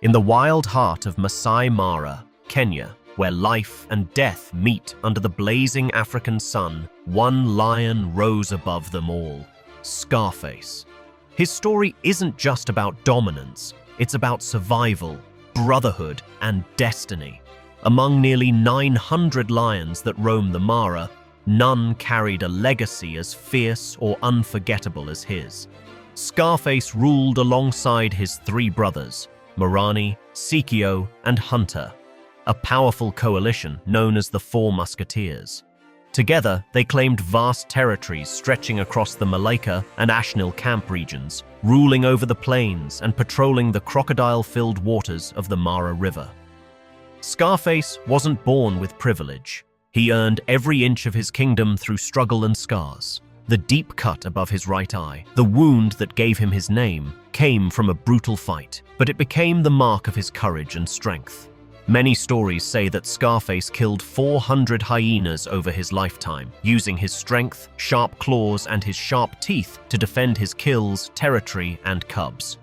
In the wild heart of Masai Mara, Kenya, where life and death meet under the blazing African sun, one lion rose above them all: Scarface. His story isn't just about dominance, it's about survival, brotherhood, and destiny. Among nearly 900 lions that roam the Mara, none carried a legacy as fierce or unforgettable as his. Scarface ruled alongside his three brothers, Morani, Sikio, and Hunter, a powerful coalition known as the Four Musketeers. Together, they claimed vast territories stretching across the Malacca and Ashnil camp regions, ruling over the plains and patrolling the crocodile-filled waters of the Mara River. Scarface wasn't born with privilege. He earned every inch of his kingdom through struggle and scars. The deep cut above his right eye, the wound that gave him his name, came from a brutal fight, but it became the mark of his courage and strength. Many stories say that Scarface killed 400 hyenas over his lifetime, using his strength, sharp claws, and his sharp teeth to defend his kills, territory, and cubs.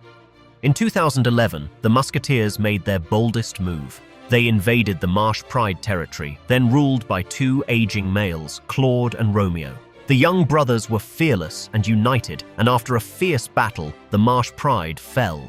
In 2011, the Musketeers made their boldest move. They invaded the Marsh Pride territory, then ruled by two aging males, Claude and Romeo. The young brothers were fearless and united, and after a fierce battle, the Marsh Pride fell.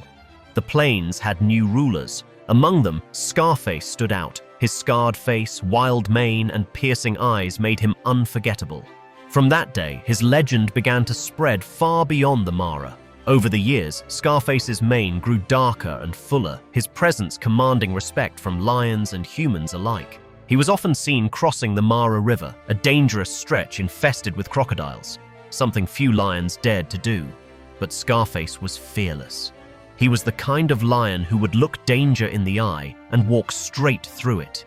The plains had new rulers. Among them, Scarface stood out. His scarred face, wild mane, and piercing eyes made him unforgettable. From that day, his legend began to spread far beyond the Mara. Over the years, Scarface's mane grew darker and fuller, his presence commanding respect from lions and humans alike. He was often seen crossing the Mara River, a dangerous stretch infested with crocodiles, something few lions dared to do. But Scarface was fearless. He was the kind of lion who would look danger in the eye and walk straight through it.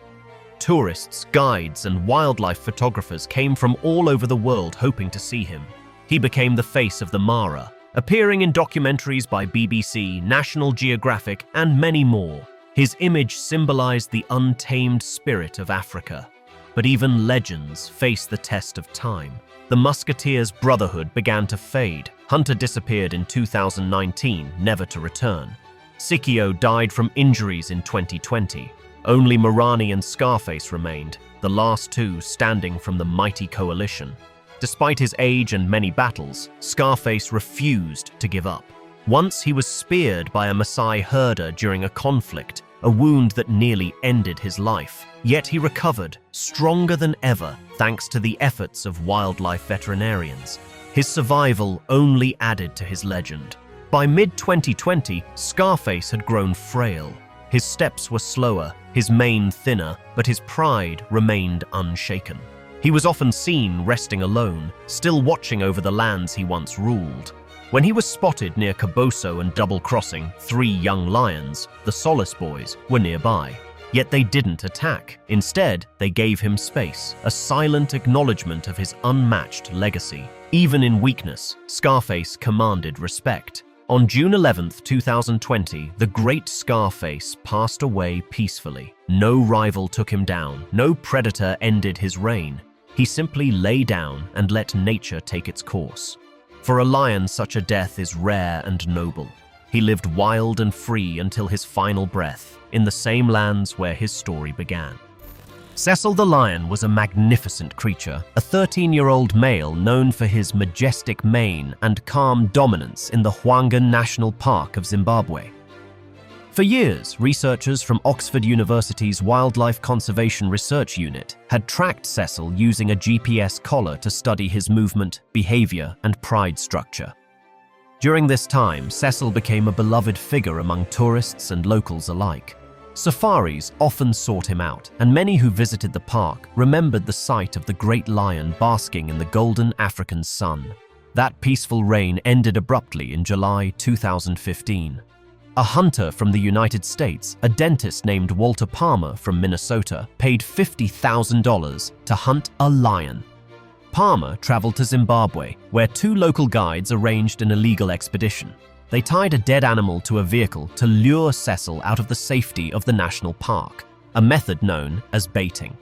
Tourists, guides, and wildlife photographers came from all over the world hoping to see him. He became the face of the Mara, appearing in documentaries by BBC, National Geographic, and many more. His image symbolized the untamed spirit of Africa. But even legends face the test of time. The Musketeers' brotherhood began to fade. Hunter disappeared in 2019, never to return. Sikio died from injuries in 2020. Only Morani and Scarface remained, the last two standing from the mighty coalition. Despite his age and many battles, Scarface refused to give up. Once he was speared by a Maasai herder during a conflict, a wound that nearly ended his life. Yet he recovered, stronger than ever, thanks to the efforts of wildlife veterinarians. His survival only added to his legend. By mid-2020, Scarface had grown frail. His steps were slower, his mane thinner, but his pride remained unshaken. He was often seen resting alone, still watching over the lands he once ruled. When he was spotted near Kaboso and Double Crossing, three young lions, the Solace Boys, were nearby. Yet they didn't attack. Instead, they gave him space, a silent acknowledgement of his unmatched legacy. Even in weakness, Scarface commanded respect. On June 11, 2020, the great Scarface passed away peacefully. No rival took him down, no predator ended his reign. He simply lay down and let nature take its course. For a lion, such a death is rare and noble. He lived wild and free until his final breath, in the same lands where his story began. Cecil the lion was a magnificent creature, a 13-year-old male known for his majestic mane and calm dominance in the Hwangan National Park of Zimbabwe. For years, researchers from Oxford University's Wildlife Conservation Research Unit had tracked Cecil using a GPS collar to study his movement, behavior, and pride structure. During this time, Cecil became a beloved figure among tourists and locals alike. Safaris often sought him out, and many who visited the park remembered the sight of the great lion basking in the golden African sun. That peaceful reign ended abruptly in July 2015. A hunter from the United States, a dentist named Walter Palmer from Minnesota, paid $50,000 to hunt a lion. Palmer traveled to Zimbabwe, where two local guides arranged an illegal expedition. They tied a dead animal to a vehicle to lure Cecil out of the safety of the national park, a method known as baiting.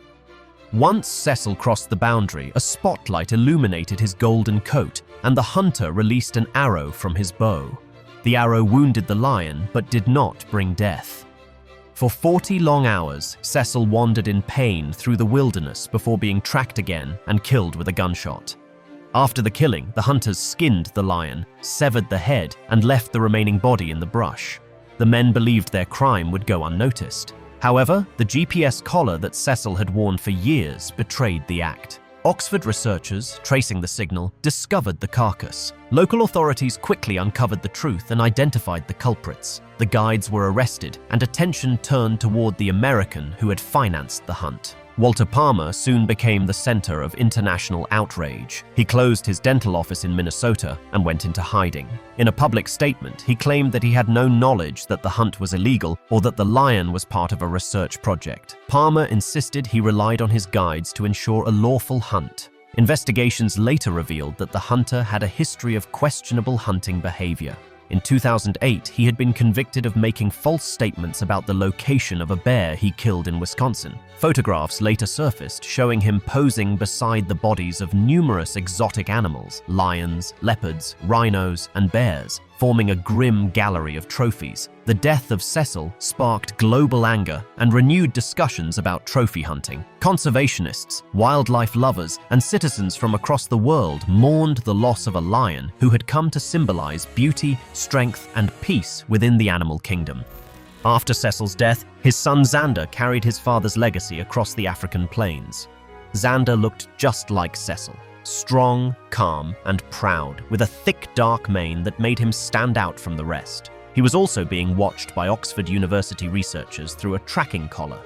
Once Cecil crossed the boundary, a spotlight illuminated his golden coat, and the hunter released an arrow from his bow. The arrow wounded the lion, but did not bring death. For 40 long hours, Cecil wandered in pain through the wilderness before being tracked again and killed with a gunshot. After the killing, the hunters skinned the lion, severed the head, and left the remaining body in the brush. The men believed their crime would go unnoticed. However, the GPS collar that Cecil had worn for years betrayed the act. Oxford researchers, tracing the signal, discovered the carcass. Local authorities quickly uncovered the truth and identified the culprits. The guides were arrested, and attention turned toward the American who had financed the hunt. Walter Palmer soon became the center of international outrage. He closed his dental office in Minnesota and went into hiding. In a public statement, he claimed that he had no knowledge that the hunt was illegal or that the lion was part of a research project. Palmer insisted he relied on his guides to ensure a lawful hunt. Investigations later revealed that the hunter had a history of questionable hunting behavior. In 2008, he had been convicted of making false statements about the location of a bear he killed in Wisconsin. Photographs later surfaced showing him posing beside the bodies of numerous exotic animals, lions, leopards, rhinos, and bears, forming a grim gallery of trophies. The death of Cecil sparked global anger and renewed discussions about trophy hunting. Conservationists, wildlife lovers, and citizens from across the world mourned the loss of a lion who had come to symbolize beauty, strength, and peace within the animal kingdom. After Cecil's death, his son Xander carried his father's legacy across the African plains. Xander looked just like Cecil. Strong, calm, and proud, with a thick dark mane that made him stand out from the rest. He was also being watched by Oxford University researchers through a tracking collar.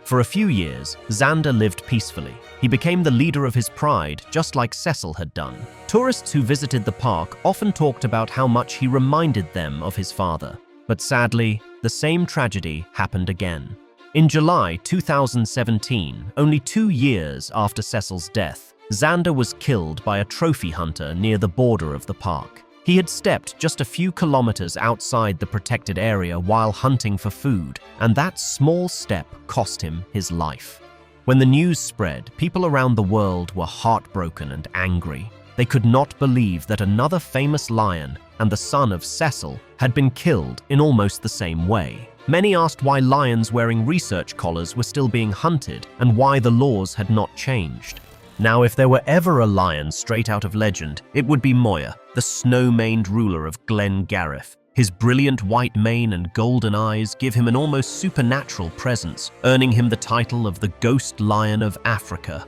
For a few years, Xander lived peacefully. He became the leader of his pride, just like Cecil had done. Tourists who visited the park often talked about how much he reminded them of his father. But sadly, the same tragedy happened again. In July 2017, only 2 years after Cecil's death, Xander was killed by a trophy hunter near the border of the park. He had stepped just a few kilometers outside the protected area while hunting for food, and that small step cost him his life. When the news spread, people around the world were heartbroken and angry. They could not believe that another famous lion and the son of Cecil had been killed in almost the same way. Many asked why lions wearing research collars were still being hunted and why the laws had not changed. Now, if there were ever a lion straight out of legend, it would be Moya, the snow-maned ruler of Glen Garif. His brilliant white mane and golden eyes give him an almost supernatural presence, earning him the title of the Ghost Lion of Africa.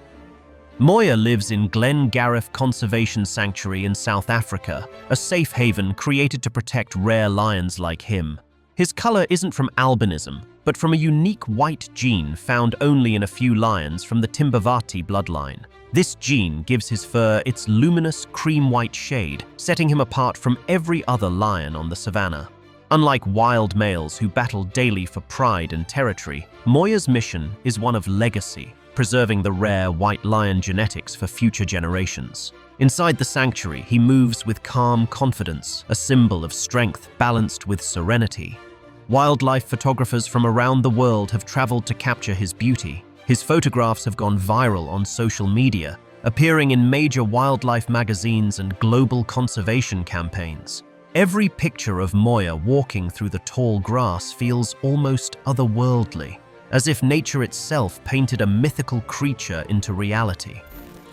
Moya lives in Glen Garif Conservation Sanctuary in South Africa, a safe haven created to protect rare lions like him. His color isn't from albinism, but from a unique white gene found only in a few lions from the Timbavati bloodline. This gene gives his fur its luminous cream-white shade, setting him apart from every other lion on the savanna. Unlike wild males who battle daily for pride and territory, Moya's mission is one of legacy, preserving the rare white lion genetics for future generations. Inside the sanctuary, he moves with calm confidence, a symbol of strength balanced with serenity. Wildlife photographers from around the world have traveled to capture his beauty. His photographs have gone viral on social media, appearing in major wildlife magazines and global conservation campaigns. Every picture of Moya walking through the tall grass feels almost otherworldly, as if nature itself painted a mythical creature into reality.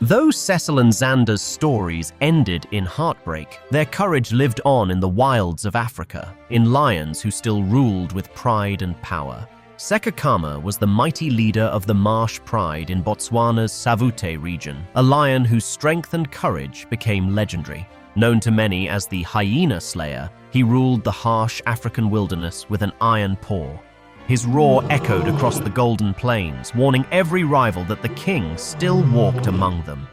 Though Cecil and Xander's stories ended in heartbreak, their courage lived on in the wilds of Africa, in lions who still ruled with pride and power. Sekakama was the mighty leader of the Marsh Pride in Botswana's Savute region, a lion whose strength and courage became legendary. Known to many as the Hyena Slayer, he ruled the harsh African wilderness with an iron paw. His roar echoed across the Golden Plains, warning every rival that the king still walked among them.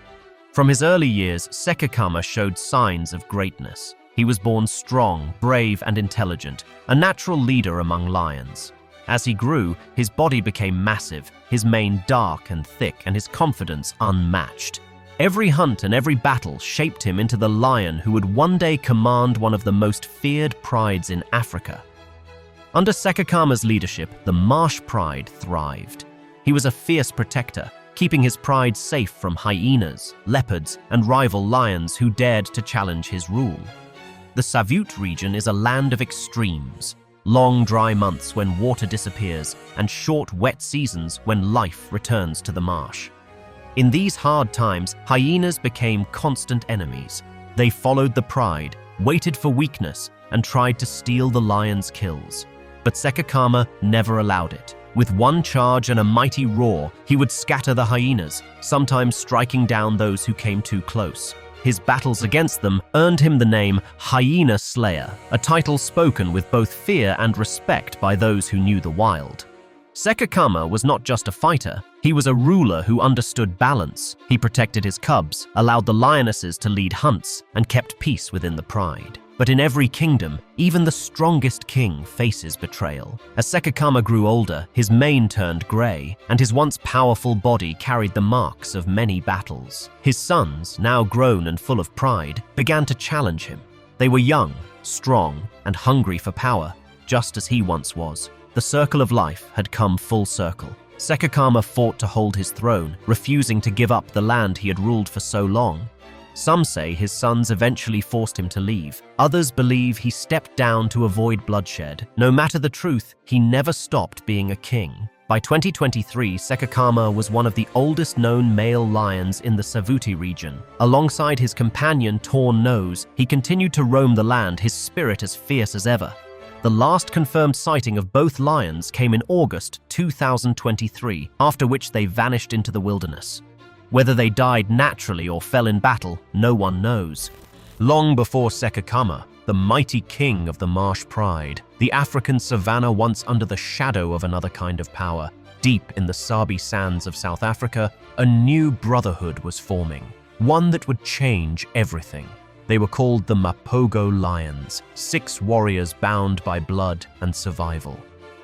From his early years, Sekakama showed signs of greatness. He was born strong, brave, and intelligent, a natural leader among lions. As he grew, his body became massive, his mane dark and thick, and his confidence unmatched. Every hunt and every battle shaped him into the lion who would one day command one of the most feared prides in Africa. Under Sekakama's leadership, the Marsh Pride thrived. He was a fierce protector, keeping his pride safe from hyenas, leopards, and rival lions who dared to challenge his rule. The Savute region is a land of extremes. Long dry months when water disappears, and short wet seasons when life returns to the marsh. In these hard times, hyenas became constant enemies. They followed the pride, waited for weakness, and tried to steal the lion's kills. But Sekakama never allowed it. With one charge and a mighty roar, he would scatter the hyenas, sometimes striking down those who came too close. His battles against them earned him the name Hyena Slayer, a title spoken with both fear and respect by those who knew the wild. Sekakama was not just a fighter, he was a ruler who understood balance. He protected his cubs, allowed the lionesses to lead hunts, and kept peace within the pride. But in every kingdom, even the strongest king faces betrayal. As Sekakama grew older, his mane turned grey, and his once powerful body carried the marks of many battles. His sons, now grown and full of pride, began to challenge him. They were young, strong, and hungry for power, just as he once was. The circle of life had come full circle. Sekakama fought to hold his throne, refusing to give up the land he had ruled for so long. Some say his sons eventually forced him to leave. Others believe he stepped down to avoid bloodshed. No matter the truth, he never stopped being a king. By 2023, Sekakama was one of the oldest known male lions in the Savuti region. Alongside his companion Torn Nose, he continued to roam the land, his spirit as fierce as ever. The last confirmed sighting of both lions came in August 2023, after which they vanished into the wilderness. Whether they died naturally or fell in battle, no one knows. Long before Sekakama, the mighty king of the marsh pride, the African savanna once under the shadow of another kind of power, deep in the Sabi sands of South Africa, a new brotherhood was forming, one that would change everything. They were called the Mapogo Lions, 6 warriors bound by blood and survival.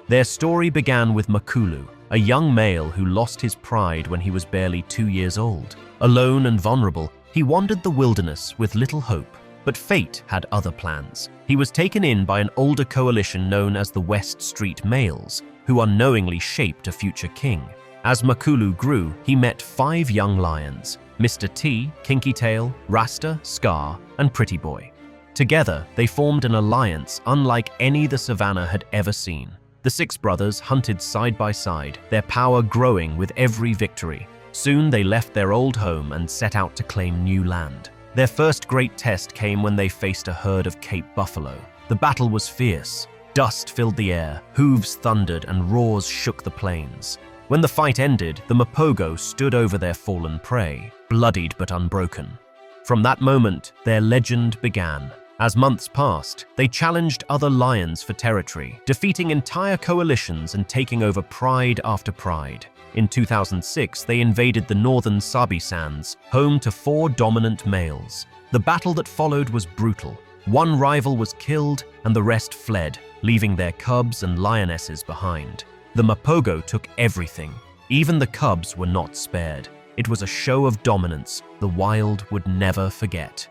Their story began with Makulu, a young male who lost his pride when he was barely 2 years old. Alone and vulnerable, he wandered the wilderness with little hope, but fate had other plans. He was taken in by an older coalition known as the West Street Males, who unknowingly shaped a future king. As Makulu grew, he met 5 young lions: Mr. T, Kinky Tail, Rasta, Scar, and Pretty Boy. Together, they formed an alliance unlike any the savannah had ever seen. The 6 brothers hunted side by side, their power growing with every victory. Soon they left their old home and set out to claim new land. Their first great test came when they faced a herd of Cape buffalo. The battle was fierce. Dust filled the air, hooves thundered, and roars shook the plains. When the fight ended, the Mapogo stood over their fallen prey, bloodied but unbroken. From that moment, their legend began. As months passed, they challenged other lions for territory, defeating entire coalitions and taking over pride after pride. In 2006, they invaded the northern Sabi Sands, home to 4 dominant males. The battle that followed was brutal. One rival was killed and the rest fled, leaving their cubs and lionesses behind. The Mapogo took everything. Even the cubs were not spared. It was a show of dominance the wild would never forget.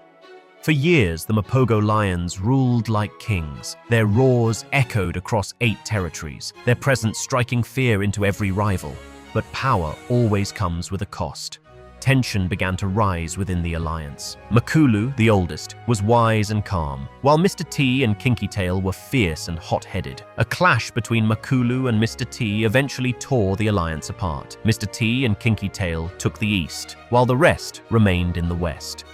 For years, the Mapogo lions ruled like kings. Their roars echoed across 8 territories, their presence striking fear into every rival. But power always comes with a cost. Tension began to rise within the alliance. Makulu, the oldest, was wise and calm, while Mr. T and Kinky Tail were fierce and hot-headed. A clash between Makulu and Mr. T eventually tore the alliance apart. Mr. T and Kinky Tail took the east, while the rest remained in the west.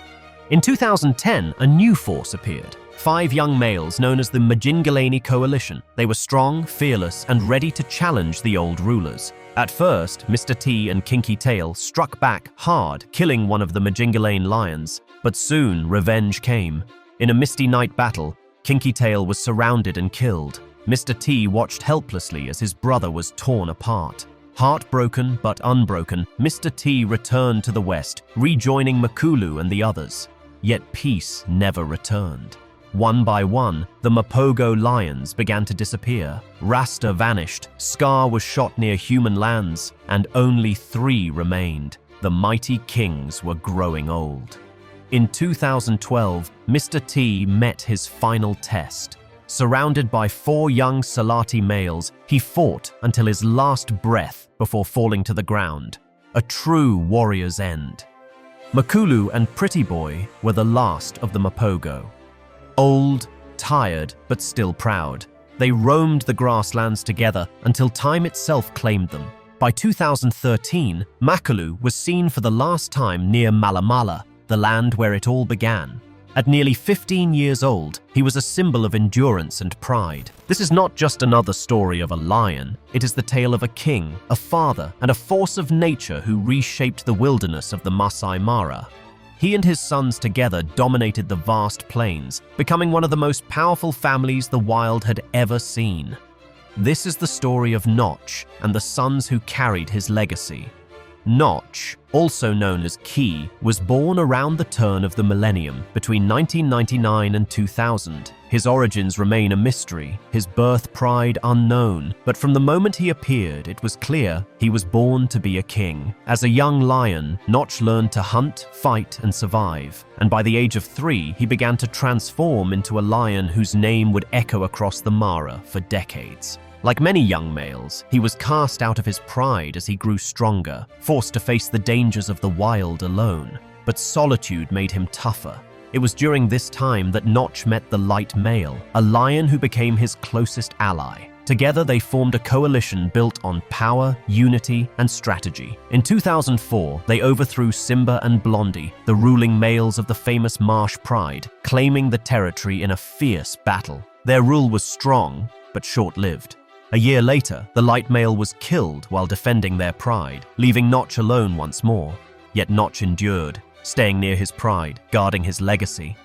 In 2010, a new force appeared. 5 young males known as the Majingalani Coalition. They were strong, fearless, and ready to challenge the old rulers. At first, Mr. T and Kinky Tail struck back hard, killing one of the Majingalane lions. But soon, revenge came. In a misty night battle, Kinky Tail was surrounded and killed. Mr. T watched helplessly as his brother was torn apart. Heartbroken but unbroken, Mr. T returned to the west, rejoining Makulu and the others. Yet peace never returned. One by one, the Mapogo lions began to disappear. Rasta vanished, Scar was shot near human lands, and only 3 remained. The mighty kings were growing old. In 2012, Mr. T met his final test. Surrounded by 4 young Salati males, he fought until his last breath before falling to the ground. a true warrior's end. Makulu and Pretty Boy were the last of the Mapogo. Old, tired, but still proud, they roamed the grasslands together until time itself claimed them. By 2013, Makulu was seen for the last time near Malamala, the land where it all began. At nearly 15 years old, he was a symbol of endurance and pride. This is not just another story of a lion, it is the tale of a king, a father, and a force of nature who reshaped the wilderness of the Masai Mara. He and his sons together dominated the vast plains, becoming one of the most powerful families the wild had ever seen. This is the story of Notch and the sons who carried his legacy. Notch, also known as Key, was born around the turn of the millennium, between 1999 and 2000. His origins remain a mystery, his birth pride unknown, but from the moment he appeared, it was clear he was born to be a king. As a young lion, Notch learned to hunt, fight, and survive, and by the age of 3, he began to transform into a lion whose name would echo across the Mara for decades. Like many young males, he was cast out of his pride as he grew stronger, forced to face the dangers of the wild alone. But solitude made him tougher. It was during this time that Notch met the light male, a lion who became his closest ally. Together they formed a coalition built on power, unity, and strategy. In 2004, they overthrew Simba and Blondie, the ruling males of the famous Marsh Pride, claiming the territory in a fierce battle. Their rule was strong, but short-lived. A year later, the light male was killed while defending their pride, leaving Notch alone once more. Yet Notch endured, staying near his pride, guarding his legacy.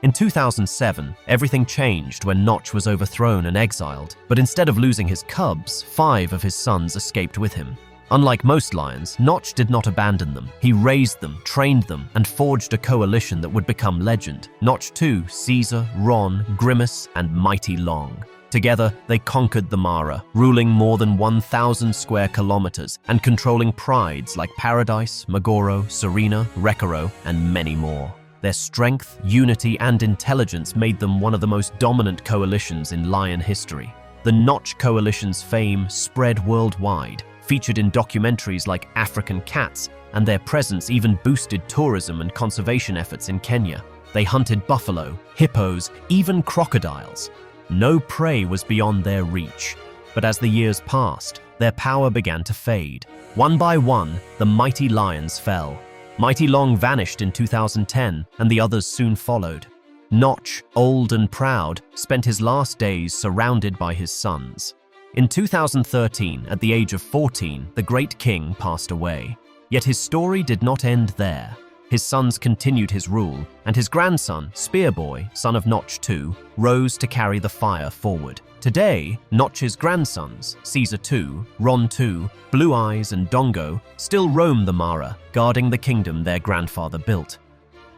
In 2007, everything changed when Notch was overthrown and exiled, but instead of losing his cubs, 5 of his sons escaped with him. Unlike most lions, Notch did not abandon them. He raised them, trained them, and forged a coalition that would become legend. Notch 2, Caesar, Ron, Grimace, and Mighty Long. Together, they conquered the Mara, ruling more than 1,000 square kilometers and controlling prides like Paradise, Magoro, Serena, Rekaro, and many more. Their strength, unity, and intelligence made them one of the most dominant coalitions in lion history. The Notch Coalition's fame spread worldwide, featured in documentaries like African Cats, and their presence even boosted tourism and conservation efforts in Kenya. They hunted buffalo, hippos, even crocodiles. No prey was beyond their reach, but as the years passed, their power began to fade. One by one, the mighty lions fell. Mighty Long vanished in 2010, and the others soon followed. Notch, old and proud, spent his last days surrounded by his sons. In 2013, at the age of 14, the great king passed away. Yet his story did not end there. His sons continued his rule, and his grandson, Spearboy, son of Notch 2, rose to carry the fire forward. Today, Notch's grandsons, Caesar 2, Ron 2, Blue Eyes, and Dongo, still roam the Mara, guarding the kingdom their grandfather built.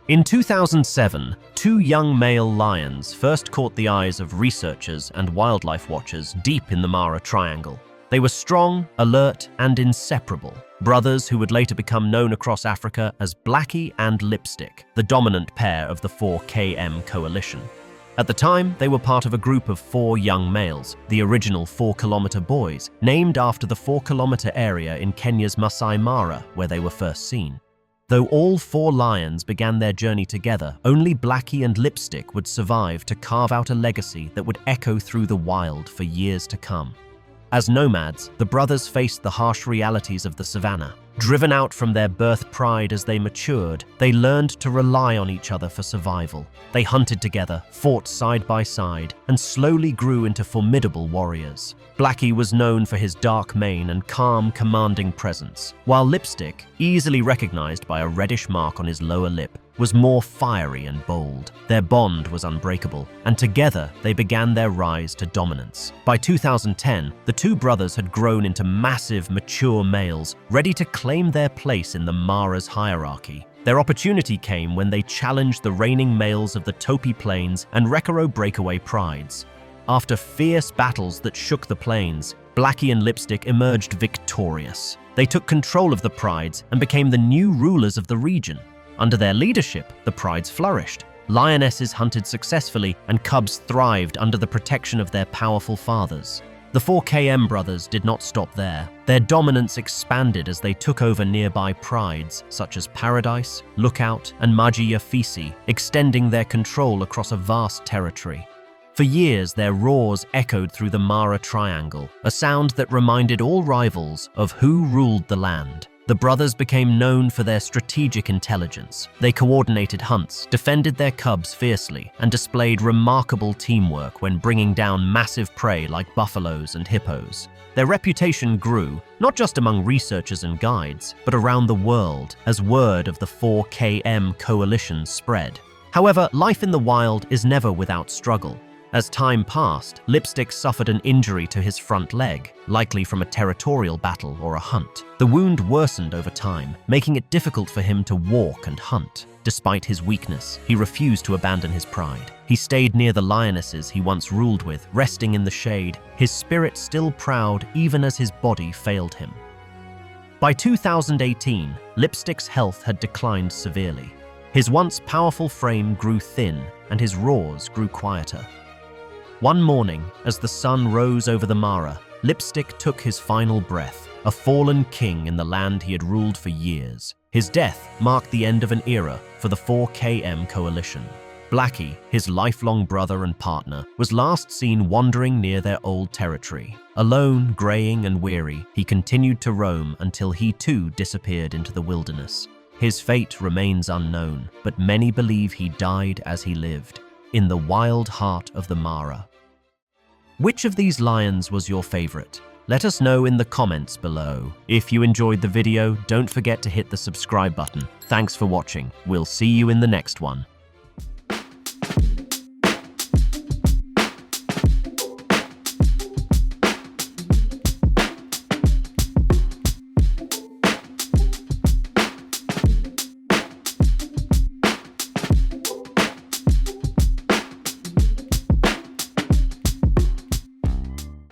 In 2007, 2 young male lions first caught the eyes of researchers and wildlife watchers deep in the Mara Triangle. They were strong, alert, and inseparable, brothers who would later become known across Africa as Blackie and Lipstick, the dominant pair of the 4KM coalition. At the time, they were part of a group of 4 young males, the original 4-kilometer boys, named after the 4-kilometer area in Kenya's Masai Mara, where they were first seen. Though all 4 lions began their journey together, only Blackie and Lipstick would survive to carve out a legacy that would echo through the wild for years to come. As nomads, the brothers faced the harsh realities of the savannah. Driven out from their birth pride as they matured, they learned to rely on each other for survival. They hunted together, fought side by side, and slowly grew into formidable warriors. Blackie was known for his dark mane and calm, commanding presence, while Lipstick, easily recognized by a reddish mark on his lower lip, was more fiery and bold. Their bond was unbreakable, and together they began their rise to dominance. By 2010, the 2 brothers had grown into massive, mature males, ready to claim their place in the Mara's hierarchy. Their opportunity came when they challenged the reigning males of the Topi Plains and Rekaro breakaway prides. After fierce battles that shook the plains, Blackie and Lipstick emerged victorious. They took control of the prides and became the new rulers of the region. Under their leadership, the prides flourished. Lionesses hunted successfully, and cubs thrived under the protection of their powerful fathers. The 4KM brothers did not stop there. Their dominance expanded as they took over nearby prides such as Paradise, Lookout, and Majiyafisi, extending their control across a vast territory. For years, their roars echoed through the Mara Triangle, a sound that reminded all rivals of who ruled the land. The brothers became known for their strategic intelligence. They coordinated hunts, defended their cubs fiercely, and displayed remarkable teamwork when bringing down massive prey like buffaloes and hippos. Their reputation grew, not just among researchers and guides, but around the world as word of the 4KM coalition spread. However, life in the wild is never without struggle. As time passed, Lipstick suffered an injury to his front leg, likely from a territorial battle or a hunt. The wound worsened over time, making it difficult for him to walk and hunt. Despite his weakness, he refused to abandon his pride. He stayed near the lionesses he once ruled with, resting in the shade, his spirit still proud even as his body failed him. By 2018, Lipstick's health had declined severely. His once powerful frame grew thin, and his roars grew quieter. One morning, as the sun rose over the Mara, Lipstick took his final breath, a fallen king in the land he had ruled for years. His death marked the end of an era for the 4KM coalition. Blackie, his lifelong brother and partner, was last seen wandering near their old territory. Alone, graying and weary, he continued to roam until he too disappeared into the wilderness. His fate remains unknown, but many believe he died as he lived, in the wild heart of the Mara. Which of these lions was your favorite? Let us know in the comments below. If you enjoyed the video, don't forget to hit the subscribe button. Thanks for watching. We'll see you in the next one.